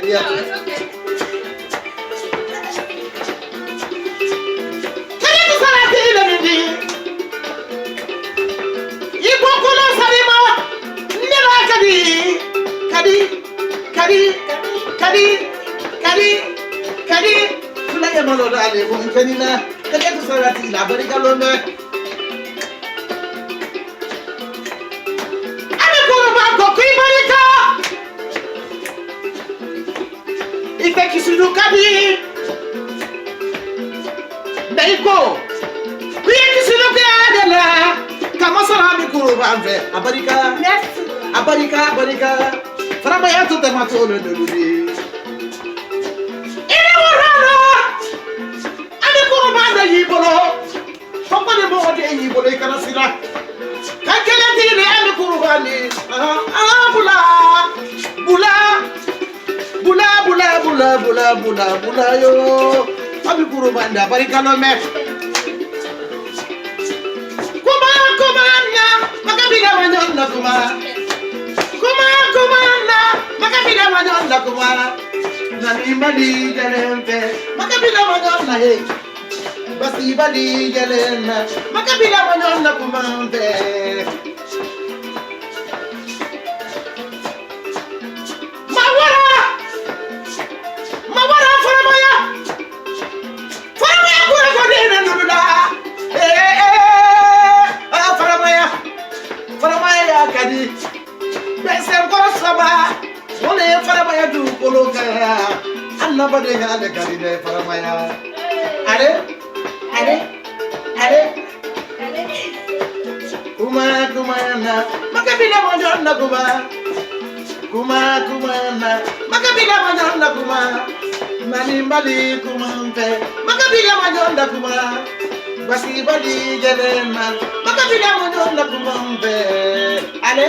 Yeah. No, it's okay. Karibu sana kile nini. Ipo kula salima. Nila kadi. Kadi. Kadi. Kadi. Kadi. Kadi. Kula ya malo dale bun kanina. Karibu sana kila barika lombe. Ame kuro ba ko kui barika. Ife kisunu kadi. Daiko. Kuye kisunu kadela. Kama sala mi kuro ba mfe. Abarika. Merci. Abarika. Farama ya to temato le duludi. Ine warana. Ame kuro ba da yibolo. Papa de mo de yibolo kana sila. Kakele tine ame kuro ba ni. Bula yo. Ame kuro ba nda barika no me. Kuma nya. Makabila wanyonda kuma. Kuma na. Makabila wanyonda kuma. Nani mbali jalempe. Makabila wanyonda he. Basi bali jalena. Makabila wanyonda kuma mpe. Mawara faramaya. Faramaya kura kodena nuluda. Faramaya ya kadi. Bese kora saba. Wole faramaya du koloka. Annaba de hade kadi de faramaya. Ale. Kuma na. Makabila wanyonda kuma. Kuma na. Makabila wanyonda kuma. Nani mbali kuma mpe. Makabila wanyonda kuma. Basi bali jelena. Makabila wanyonda kuma mpe. Ale.